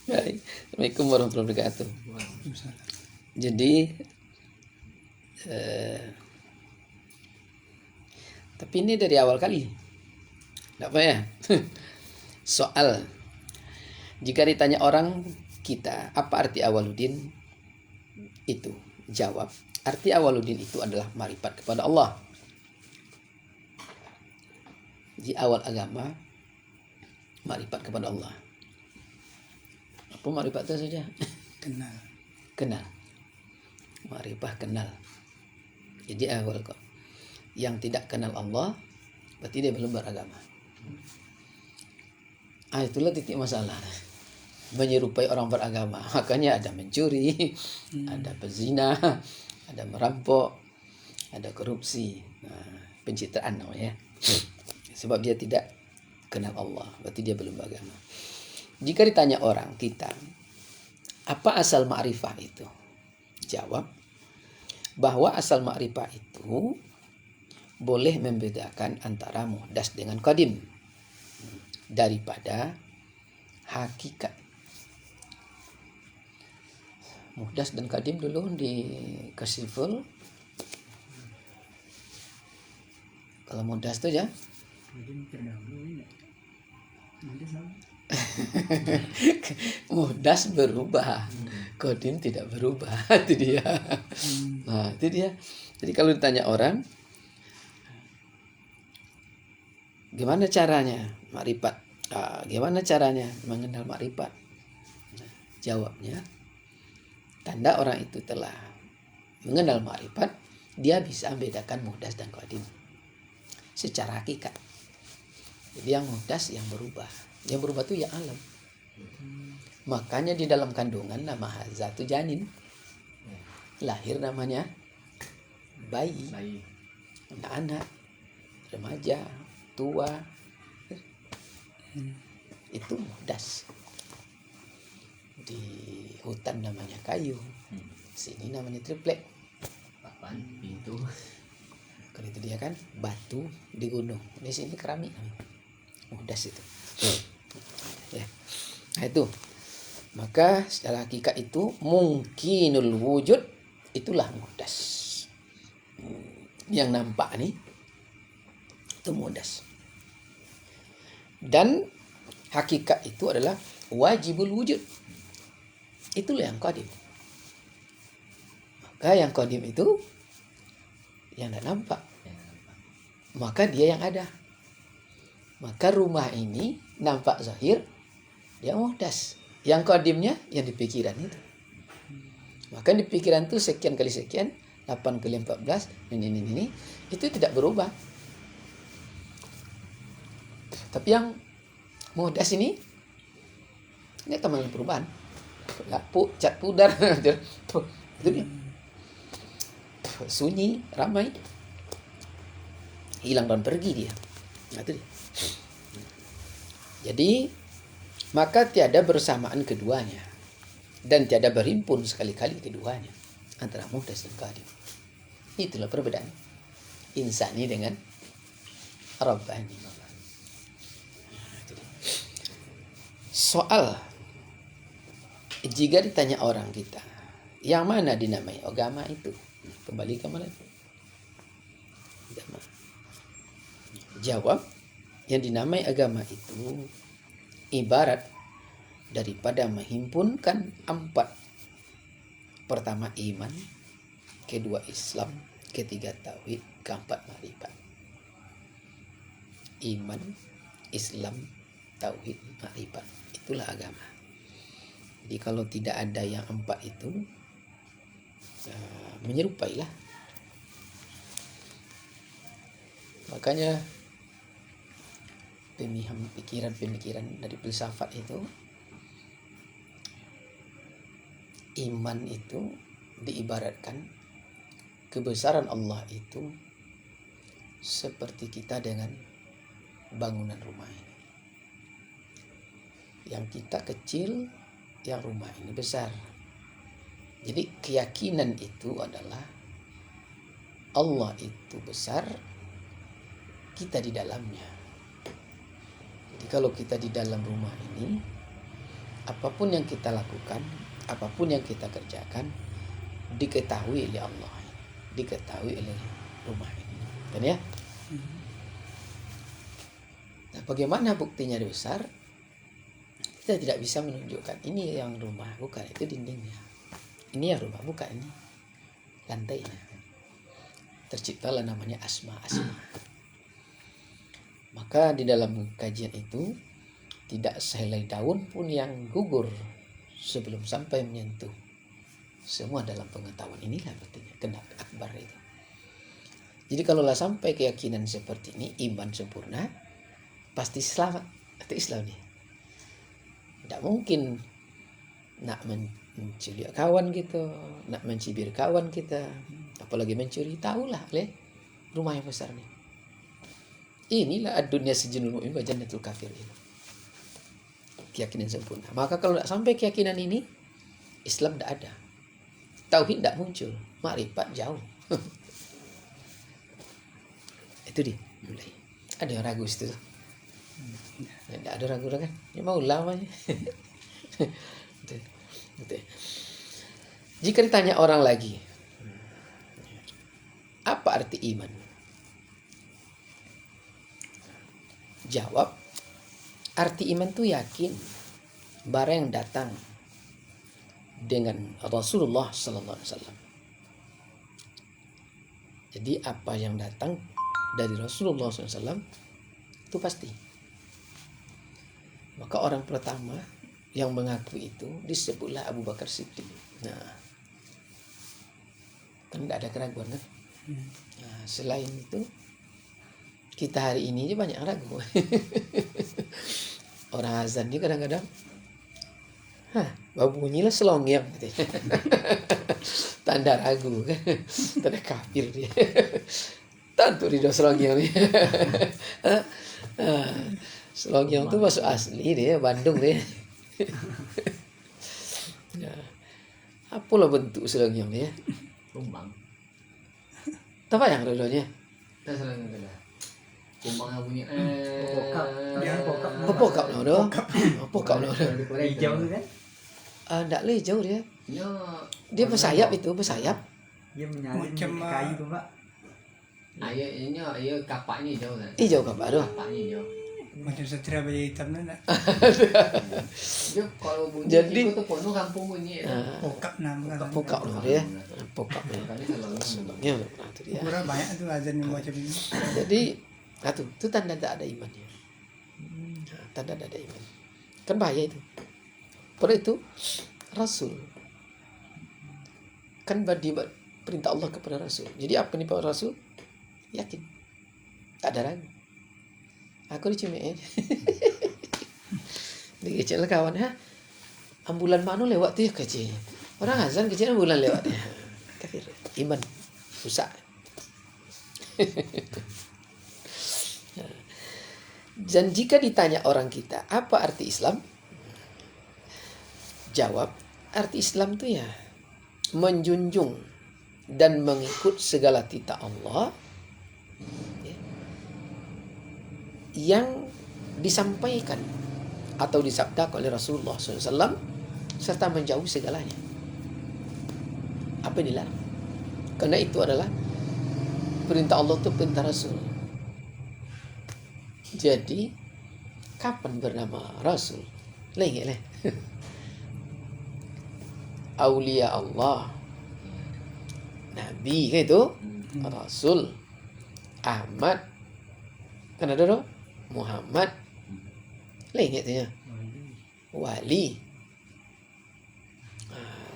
Baik. Assalamualaikum warahmatullahi wabarakatuh. Jadi tapi ini dari awal kali. Enggak apa ya? Soal jika ditanya orang kita, apa arti Awaluddin? Itu jawab, arti Awaluddin itu adalah marifat kepada Allah. Di awal agama marifat kepada Allah. Apa marifat itu saja? Kenal. Marifat kenal. Jadi awal kok. Yang tidak kenal Allah berarti dia belum beragama. Itulah titik masalah. Menyerupai orang beragama. Makanya ada mencuri, ada pezina, ada merampok, ada korupsi, pencitraan namanya. Sebab dia tidak kenal Allah, berarti dia belum beragama. Jika ditanya orang kita, apa asal ma'rifah itu? Jawab bahwa asal ma'rifah itu boleh membedakan antara muhdas dengan qadim daripada hakikat. Muhdas dan qadim dulu di Kasiful. Kalau muhdas itu ya muhdas berubah, qadim tidak berubah. Itu dia. Nah, itu dia. Jadi kalau ditanya orang, gimana caranya makrifat? Gimana caranya mengenal makrifat? Jawabnya, tanda orang itu telah mengenal makrifat, dia bisa membedakan muhdas dan qadim secara hakikat. Jadi yang muhdas yang berubah. Yang berubah itu ya alam. Makanya di dalam kandungan nama Hazza itu janin. Lahir namanya bayi. Anak-anak, remaja, tua. Itu muhdas. Di hutan namanya kayu. Sini namanya triplek. Papan, pintu. Kalau itu dia kan batu di gunung. Di sini keramik. Muhdas itu. Ya. Nah itu. Maka secara hakikat itu mungkinul wujud, itulah muhdas. Yang nampak nih itu muhdas. Dan hakikat itu adalah wajibul wujud. Itulah yang qadim. Maka yang qadim itu yang tidak nampak. Maka dia yang ada. Maka rumah ini nampak zahir, dia muhdas. Yang qadimnya yang di pikiran itu. Maka di pikiran itu sekian kali sekian, 8 kali 14, ini. Itu tidak berubah. Tapi yang muhdas ini akan mengalami perubahan. Cat pudar. Itu dia. Sunyi, ramai. Hilang dan pergi dia. Nah, itu dia. Jadi maka tiada bersamaan keduanya dan tiada berhimpun sekali-kali keduanya antara muhdas dan qadim. Itulah perbedaan insani dengan rabbani. Soal jika ditanya orang kita, yang mana dinamai agama itu? Kembali ke mana? Agama. Jawab, yang dinamai agama itu ibarat daripada menghimpunkan 4. Pertama iman, kedua Islam, ketiga tauhid, keempat ma'rifat. Iman, Islam, tauhid, ma'rifat. Itulah agama. Jadi kalau tidak ada yang 4 itu, menyerupailah. Makanya pemikiran dari filsafat itu, iman itu diibaratkan kebesaran Allah itu seperti kita dengan bangunan rumah ini. Yang kita kecil, yang rumah ini besar. Jadi keyakinan itu adalah Allah itu besar, kita di dalamnya. Jadi kalau kita di dalam rumah ini, apapun yang kita lakukan, apapun yang kita kerjakan diketahui oleh Allah, diketahui oleh rumah ini, kan ya? Nah, bagaimana buktinya besar? Kita tidak bisa menunjukkan ini yang rumah, bukan itu dindingnya. Ini yang rumah, bukan ini lantainya. Terciptalah namanya asma-asma. Maka di dalam kajian itu tidak sehelai daun pun yang gugur sebelum sampai menyentuh. Semua dalam pengetahuan inilah artinya kena akbar itu. Jadi kalaulah sampai keyakinan seperti ini, iman sempurna, pasti selamat atau Islam nih. Tidak mungkin nak menculik kawan kita, nak mencibir kawan kita, apalagi mencuri, tahulah oleh rumah yang besar nih. Inilah dunia sijinul mu'min wa jannatul kafir ini. Keyakinan sempurna. Maka kalau tidak sampai keyakinan ini, Islam tidak ada. Tauhid tidak muncul, makrifat jauh. Itu dia mulai. Ada yang ragu situ. Tidak ada ragu kan? Ini mau lama aja. Betul. Jika ditanya orang lagi, apa arti iman? Jawab, arti iman itu yakin barang yang datang dengan Rasulullah Sallallahu Alaihi Wasallam. Jadi apa yang datang dari Rasulullah SAW itu pasti. Maka orang pertama yang mengaku itu disebutlah Abu Bakar Siddiq. Nah, kan tidak ada keraguan kan? Nah, selain itu kita hari ini aja banyak ragu. Orang azan ini kadang-kadang, bunyilah selongyang gitu. Tanda ragu kan, tanda kafir dia. Tentu ridho selongyang nih. Selongyang itu masuk asli dia, Bandung dia. Apalah bentuk selongyang dia? Kumbang. Apa yang ridhonya? Kita selongyang tu dah. Kumbang yang bunyi Pokap. Dia pokap. Pokap lah dah. Pokap lah dah. Hijau tu kan? Enggak hijau dia. Dia Bersayap itu, bersayap. Dia menyalin Macam, di kayu tu Pak. Ia kapaknya hijau kan? Hijau kapak dah. Kapaknya hijau. Macam satria bayi hitam tu nak. Dia kalau bunyi Jadi- itu penuh kampung bunyi. Pokap nama kan. Pokap lah dia. Pokap lah. Kami selongyang. Selongyang lah itu dia. Kurang banyak tu azan yang macam ini. Jadi itu tanda tak ada imannya. Tanda tak ada iman. Kan bahaya itu. Pada itu Rasul kan perintah Allah kepada Rasul. Jadi apa nih Pak Rasul? Yakin. Tak ada ragu. Aku dicumein. Dikecil kawan ambulan mana lewat tu ya kecil. Orang azan kecil ambulan lewat. Kafir. Iman rusak. Dan jika ditanya orang kita, apa arti Islam? Jawab, arti Islam itu ya menjunjung dan mengikut segala titah Allah ya, yang disampaikan atau disabdakan oleh Rasulullah SAW serta menjauhi segalanya. Apa yang dilarang? Karena itu adalah perintah Allah itu perintah Rasul. Jadi kapan bernama Rasul? Lengek lah. Aulia Allah, Nabi kan itu, Rasul, Ahmad, kan ada dong, Muhammad, lengket tu ya, Wali.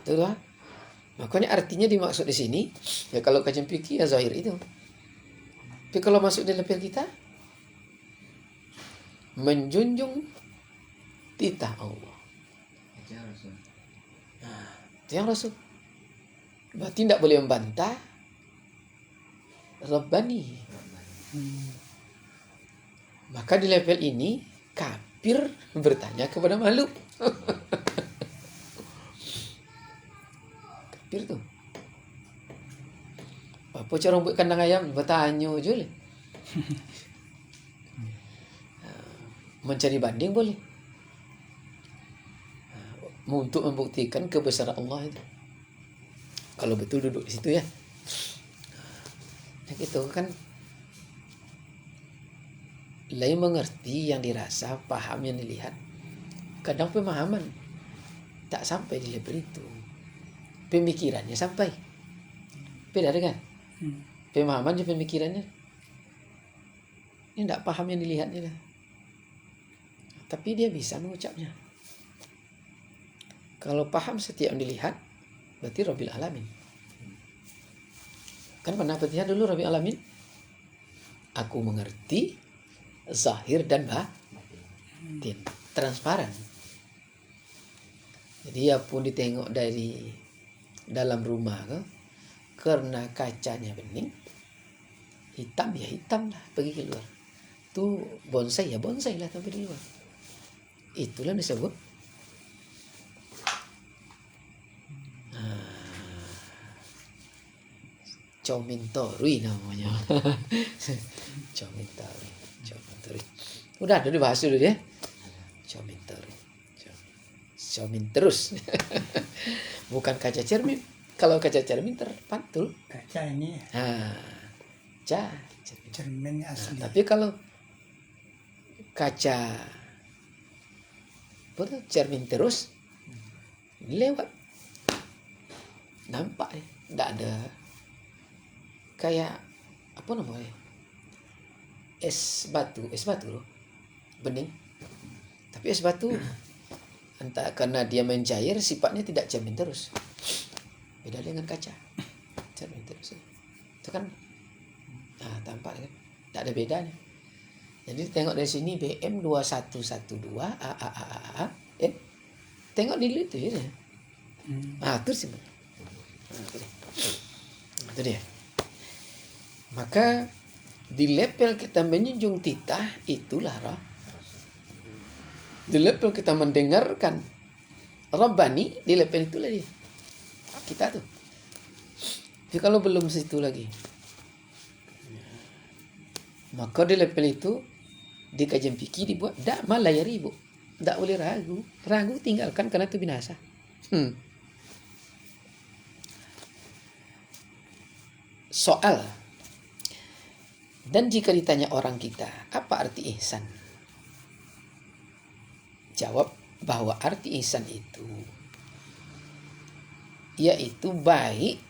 Itulah. Makanya artinya dimaksud di sini, ya kalau kajian fikih ya zahir itu. Tapi kalau masuk dalam fikih kita, menjunjung titah Allah. Itu yang Rasul. Berarti tidak boleh membantah Rabbani. Maka di level ini kafir bertanya kepada makhluk. Kafir tuh. Apa cara buat kandang ayam? Bertanya je lah. Mencari banding boleh. untuk membuktikan kebesaran Allah itu. Kalau betul duduk di situ ya. Nah, gitu kan. Lain mengerti yang dirasa, paham yang dilihat. Kadang pemahaman tak sampai di level itu. Pemikirannya sampai. Beda dengan pemahaman dan pemikirannya. Ini tidak paham yang dilihatnya lah. Tapi dia bisa mengucapnya. Kalau paham setiap yang dilihat, berarti Rabbil Alamin. Kan pernah petihan dulu Rabbil Alamin. Aku mengerti zahir dan batin. Transparan. Jadi pun ditengok dari dalam rumah ke, karena kacanya bening, hitam ya hitam lah, pergi keluar. Itu bonsai ya bonsai lah sampai di luar. Itulah disebut Chomintorui namanya. Chomintorui. Udah dibahas dulu ya. Chomintorui. Cermin terus. Bukan kaca cermin. Kalau kaca cermin terpantul. Kaca ini cermin asli. Tapi kalau kaca cermin terus lewat, nampak ya, tidak ada kayak apa namanya, es batu loh, bening. Tapi es batu entah karena dia mencair, sifatnya tidak cermin terus. Beda dengan kaca cermin terus. Itu kan tampak kan, tidak ada bedanya. Jadi tengok dari sini BM 2112 AAAA, tengok dulu itu ya. Itu sih. Itu dia. Maka di level kita menjunjung titah, itulah roh. Di level kita mendengarkan Rabbani, di level itulah dia. Kita tuh. Jadi kalau belum situ lagi, maka di level itu di kajian fikih dibuat dak malayari bu, dak boleh ragu tinggalkan karena itu binasa. Soal, dan jika ditanya orang kita apa arti ihsan, jawab bahwa arti ihsan itu yaitu baik,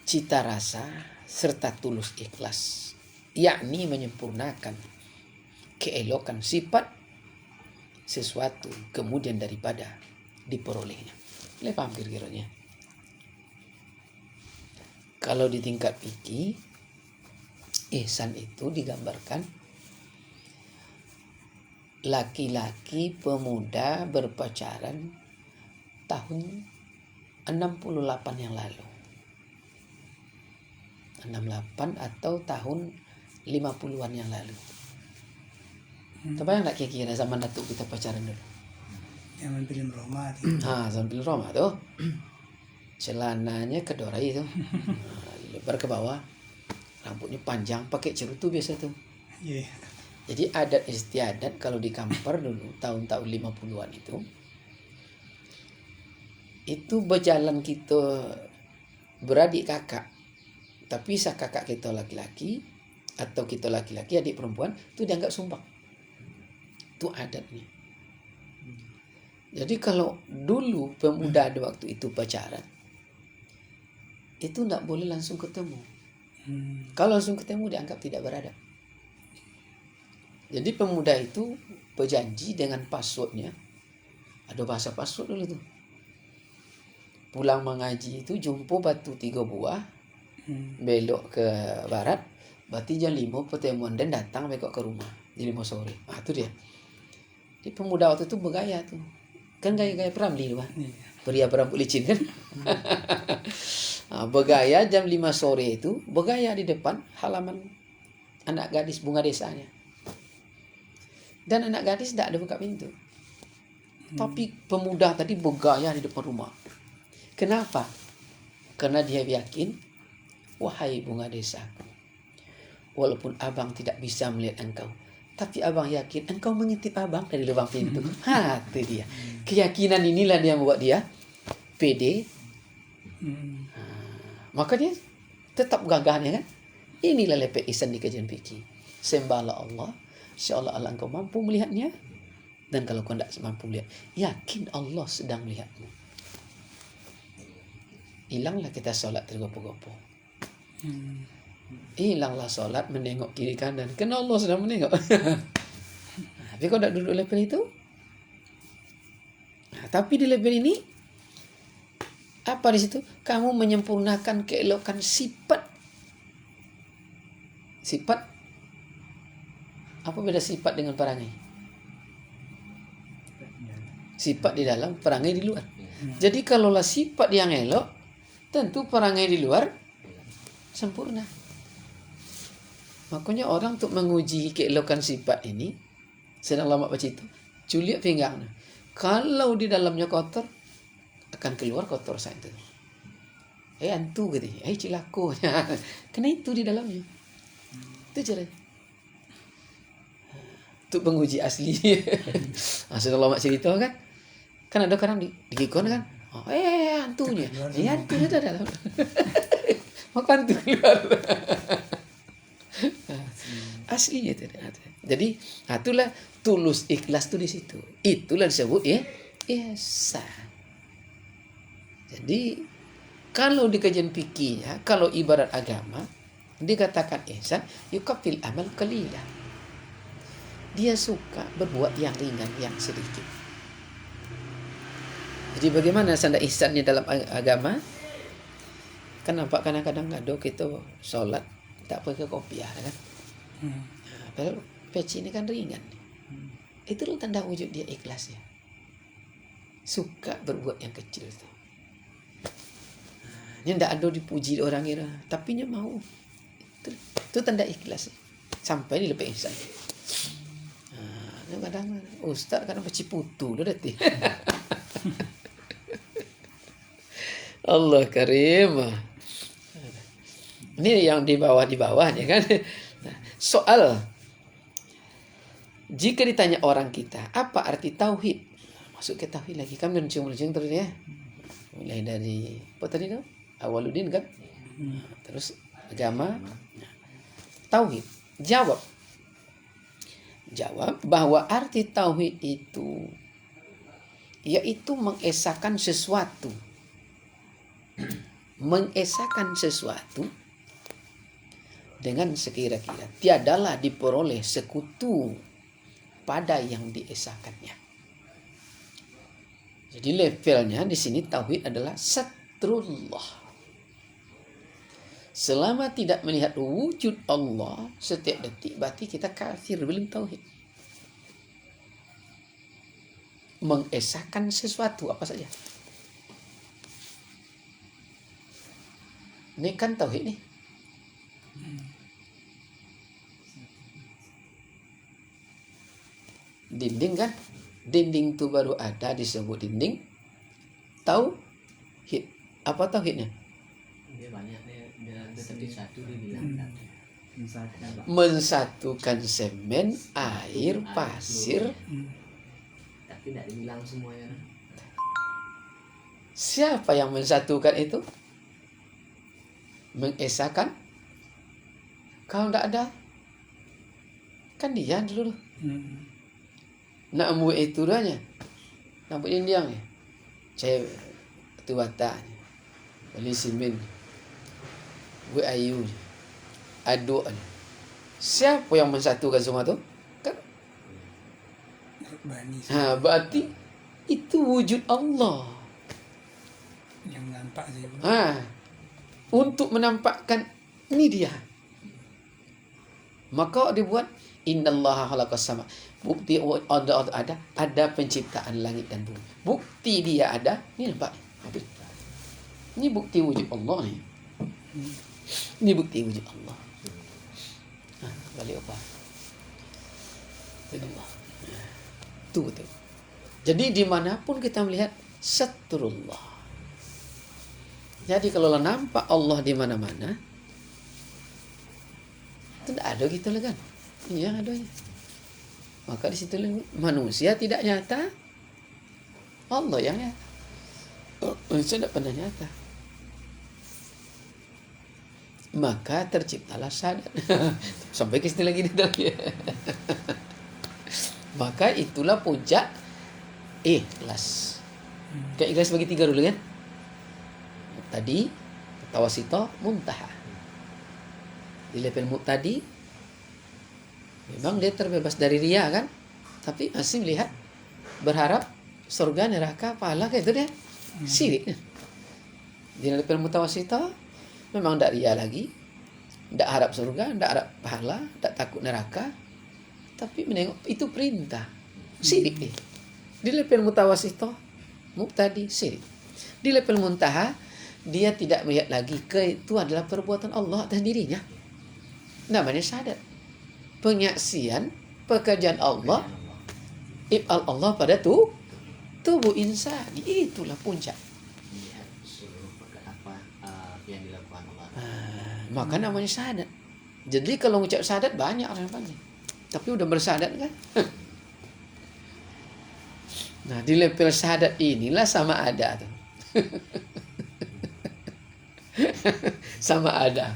cita rasa serta tulus ikhlas, yakni menyempurnakan keelokan sifat sesuatu kemudian daripada diperolehnya. Paham kira-kiranya? Kalau di tingkat fikih, ihsan itu digambarkan laki-laki pemuda berpacaran tahun 68 yang lalu. 68 atau tahun 50-an yang lalu. Terbayang tak kira-kira zaman datuk kita pacaran dulu? Zaman film Roma itu. Zaman film Roma tuh. Celananya kedorai itu. Lebar ke bawah. Rambutnya panjang, pakai cerutu biasa tuh. Iya. Jadi adat istiadat kalau di Kampar dulu tahun-tahun 50-an itu berjalan kita beradik kakak, tapi kakak kita laki-laki atau kita laki-laki adik perempuan itu dianggap sumbang. Itu adatnya. Jadi kalau dulu pemuda ada waktu itu pacaran, itu tidak boleh langsung ketemu. Kalau langsung ketemu dianggap tidak beradab. Jadi pemuda itu berjanji dengan passwordnya. Ada bahasa password dulu tuh. Pulang mengaji itu jumpa batu 3 buah, belok ke barat, berarti jam 5 pertemuan dan datang besok ke rumah jam 5 sore. Itu dia. Jadi pemuda waktu itu bergaya tuh. Kan gaya-gaya Pramli tuh, pria berambut licin kan. Bergaya jam 5 sore itu, bergaya di depan halaman anak gadis bunga desanya. Dan anak gadis tidak ada buka pintu. Tapi pemuda tadi bergaya di depan rumah. Kenapa? Karena dia yakin, wahai bunga desaku, walaupun abang tidak bisa melihat engkau, Tapi abang yakin engkau mengintip abang dari lubang pintu. Itu dia. Keyakinan inilah dia membuat dia pede. Maka dia tetap gagahnya kan. Inilah lepek ihsan di kajian fikih. Sembahlah Allah, seolah-olah engkau mampu melihatnya. Dan kalau kau tidak mampu melihat, yakin Allah sedang melihatmu. Hilanglah kita sholat tergopoh-gopoh. Hilanglah sholat menengok kiri kanan. Karena Allah sedang menengok. Tapi kau tidak duduk level itu. Tapi di level ini, apa di situ? Kamu menyempurnakan keelokan sifat. Sifat. Apa beda sifat dengan perangai? Sifat di dalam, perangai di luar. Jadi kalaulah sifat yang elok, tentu perangai di luar sempurna. Makanya orang untuk menguji keelokan sifat ini, sedang lama baca itu, culiak pinggangnya. Kalau di dalamnya kotor, akan keluar kotor saya itu. Antu gitu. Cilako. Karena itu di dalamnya. Itu caranya. Untuk penguji asli. Sedang lama cerita kan. Kan ada kadang digikon kan. Antunya. Antunya ada dalam. Maka antu keluar. Aslinya itu ada. Jadi itulah tulus ikhlas itu di situ. Itulah disebut ihsan. Jadi kalau di kajian fikihnya, kalau ibarat agama dikatakan ihsan, yukafil amal qalila. Dia suka berbuat yang ringan, yang sedikit. Jadi bagaimana standar ihsannya dalam agama? Kan nampak kadang-kadang ada kita sholat tak pakai kopiah kan? Padahal peci ini kan ringan. Itulah tanda wujud dia ikhlas ya. Suka berbuat yang kecil itu. Ini tidak ada dipuji orang kira, tapi dia mau. Itu tanda ikhlas. Sampai di lepas ihsan. Kadang ustaz kadang peci putu dah dati. Allah karim. Ini yang di bawahnya kan. Soal jika ditanya orang kita, apa arti tauhid? Masuk ke tauhid lagi. Kami mencung-mencung terus ya. Mulai dari apa tadi tu? Awaluddin kan? Terus agama. Tauhid. Jawab bahwa arti tauhid itu yaitu mengesahkan sesuatu. Mengesahkan sesuatu dengan sekira-kira tiadalah diperoleh sekutu pada yang diesahkannya. Jadi levelnya di sini tauhid adalah satrullah. Selama tidak melihat wujud Allah setiap detik, berarti kita kafir belum tauhid. Mengesahkan sesuatu apa saja. Ini kan tauhid nih. Dinding kan? Dinding itu baru ada disebut dinding tauhid. Apa tauhidnya? Dia banyak dia tapi satu dia bilang mensatukan semen, air, pasir. Tapi tidak dibilang semuanya. Siapa yang mensatukan itu? Mengesahkan? Kalau tidak ada, kan dia dulu. Nak buat itu dahnya. Nak buat indiang ya. Cewek tu batanya. Beli simen. Buat ayu. Aduk. Siapa yang mensatukan semua tu? Kan? Bani Berarti itu wujud Allah. yang nampak saja. Untuk menampakkan ini dia. Maka dibuat innallaha khalaqas sama. Bukti ada penciptaan langit dan bumi. Bukti dia ada. Ini nampak. Ini bukti wujud Allah ni. Ini bukti wujud Allah. Balik apa? Jadi Allah. Itu betul. Jadi dimanapun kita melihat satrullah. Jadi kalau nampak Allah di mana-mana, tidak ada gitu lah kan? Iya adanya. Maka di situ manusia tidak nyata, Allah yang nyata. Manusia tidak pernah nyata. Maka terciptalah syahadat. Sampai ke sini lagi di dalamnya. Maka itulah puncak ikhlas. Kayak ikhlas bagi 3 dulu kan? Tadi tawasito, muntaha. Di level muqtadi memang dia terbebas dari ria kan, tapi masih melihat berharap surga, neraka, pahala kayak itu dia sirik. Di level mutawasito memang tidak ria lagi, tidak harap surga, tidak harap pahala, tidak takut neraka, tapi menengok itu perintah, sirik nih. Di level mutawasito, muqtadi, sirik. Di level muntaha dia tidak melihat lagi itu adalah perbuatan Allah atas dirinya. Namanya syahadat. Penyaksian pekerjaan Allah, if'al Allah pada tubuh insan. Itulah puncak. Melihat seluruh yang dilakukan Allah. Maka namanya syahadat. Jadi kalau mengucap syahadat banyak orang yang panggil. Tapi udah bersyahadat kan? Nah, di level syahadat inilah sama ada tuh. Sama ada.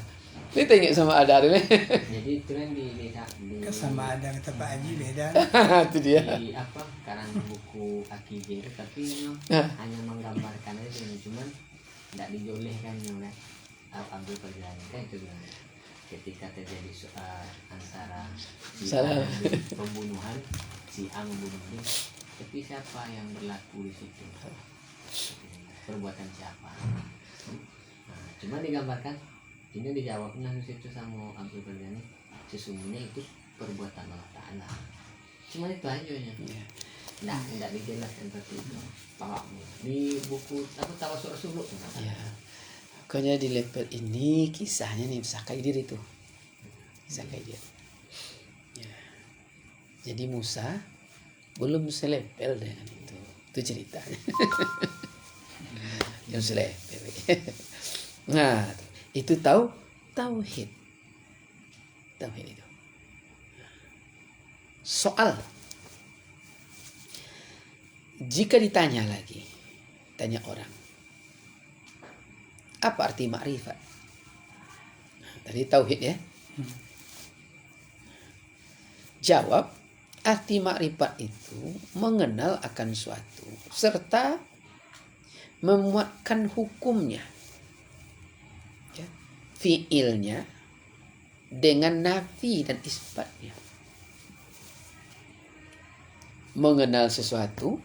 Ini tengok sama ada tuh. Jadi itu kan di Sama ada kata Pak Haji beda. Itu dia. di karang buku akidah itu, tapi memang hanya menggambarkan aja, cuman tidak dijolehkan oleh ambil perjalanan kan itu kan. Ketika terjadi antara si A dan pembunuhan, si A membunuh B, tapi siapa yang berlaku di situ? Perbuatan siapa? Nah, cuma digambarkan, ini dijawabnya di situ sama Abdul Ghani, sesungguhnya itu perbuatan Allah Ta'ala. Cuma itu aja ya. Nah, tidak dijelaskan seperti itu. Paham? Di buku Tawasul Rasulullah. Ya. Makanya di level ini kisahnya nih bisa kayak diri tuh. Bisa kayak dia. Ya. Jadi Musa belum selepel dengan itu. Itu ceritanya. Yang selepel. Nah, itu tauhid. Tauhid itu. Soal. Jika ditanya lagi, tanya orang, apa arti makrifat? Tadi tauhid ya. Jawab, arti makrifat itu mengenal akan suatu serta memuatkan hukumnya, ya, fiilnya dengan nafi dan isbatnya. Mengenal sesuatu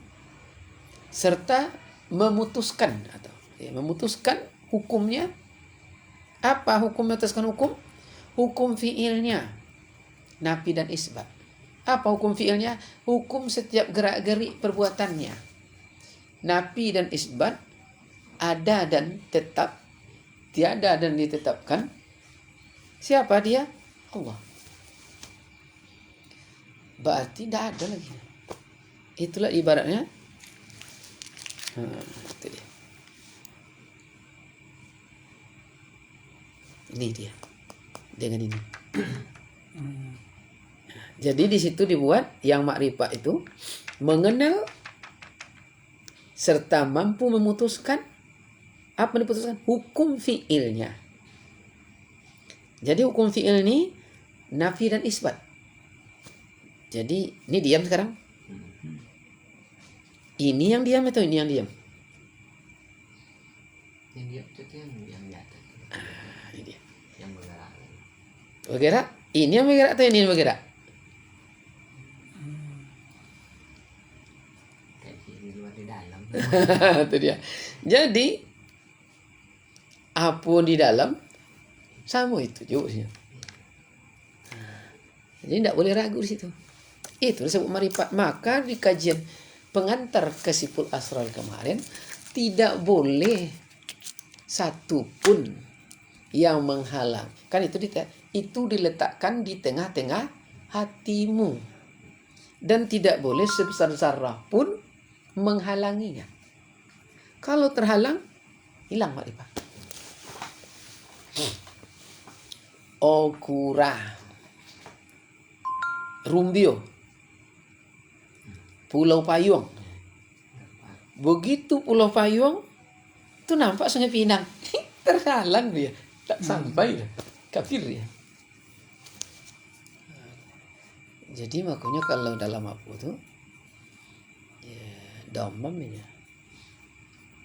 serta memutuskan atau memutuskan hukumnya. Apa hukum memutuskan hukum? Hukum fiilnya nafi dan isbat. Apa hukum fiilnya? Hukum setiap gerak-gerik perbuatannya. Nafi dan isbat, ada dan tetap, tiada dan ditetapkan. Siapa dia? Allah. Berarti tidak ada lagi. Itulah ibaratnya. Itu dia. Ini dia. Dengan ini. Jadi di situ dibuat yang makrifat itu mengenal serta mampu memutuskan. Apa diputuskan? Hukum fiilnya. Jadi hukum fiil ini nafi dan isbat. Jadi ini diam sekarang. Ini yang diam atau ini yang diam? Yang dia itu yang di atas. Ini dia. Yang bergerak. Bergerak? Ini yang bergerak atau ini yang bergerak? Kayak di luar di dalam. Itu dia. Jadi apa di dalam sama itu juga. Jadi tidak boleh ragu di situ. Itu disebut marifat. Maka di kajian pengantar ke Siful Asrar kemarin tidak boleh satu pun yang menghalang. Kan itu diletakkan di tengah-tengah hatimu. Dan tidak boleh sebesar zarah pun menghalanginya. Kalau terhalang, hilang makrifat. Okura, rumbio, Pulau Payung. Begitu Pulau Payung itu nampak Sungai Pinang. Terhalang dia, tak sampai dah. Kafir dia. Jadi makanya kalau dalam apa tuh ya domam ya.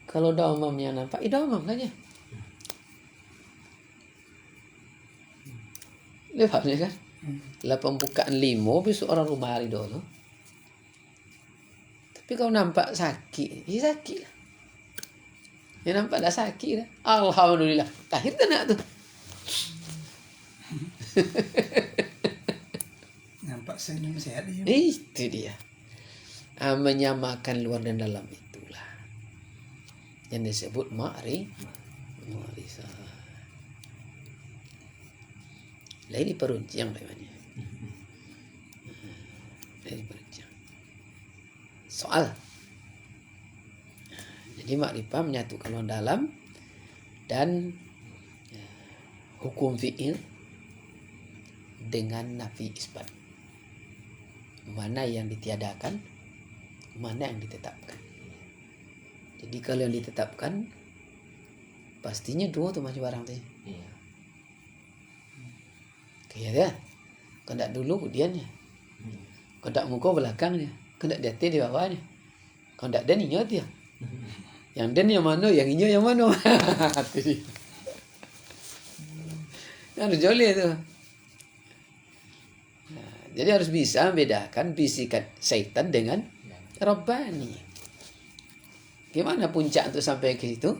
Kalau domamnya nampak, domam saja. Lepas kan? Lah pembukaan limo besok orang rumah hari dulu. Tapi kalau nampak sakit, ya sakit lah. Ya nampak dah sakit dah. Alhamdulillah. Lahir tak nak tu. Nampak senyum sehat dia. Itu dia. Menyamakan luar dan dalam itulah. Yang disebut ma'rifah. Lain di peruncing namanya. Lain di peruncing. Soal. Jadi makrifah menyatukan luar dalam dan hukum fi'il dengan nafi isbat. Mana yang ditiadakan, mana yang ditetapkan. Jadi kalau yang ditetapkan pastinya dua tuh macam barang tuh. Iya. Kayak dia. Kendak dulu kemudiannya. Kendak muka belakangnya. Kendak di atas di bawahnya. Kendak dan ingat dia. Yang dan yang mana, yang inyo yang mana. Itu dia. Yang jolly tu. Nah, jadi harus bisa membedakan bisikan syaitan dengan Rabbani. Gimana puncak untuk sampai ke situ?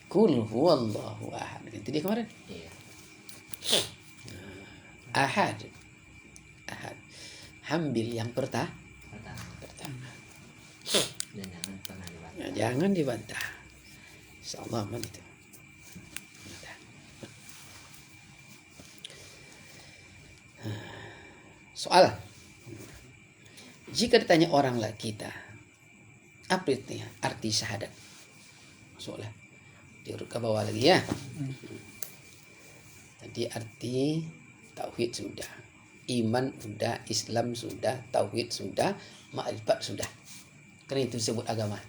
Qul huwallahu ahad. Itu dia kemarin. Iya. Ahad. Hambil yang pertama. Dan jangan pernah dibantah. Ya, jangan dibantah. Insyaallah aman itu. Soal. Jika ditanya orang lah kita, apa itu arti syahadat? Soalnya diurut ke bawah lagi ya. Tadi arti tauhid sudah, iman sudah, Islam sudah, tauhid sudah, makrifat sudah. Karena itu disebut agama.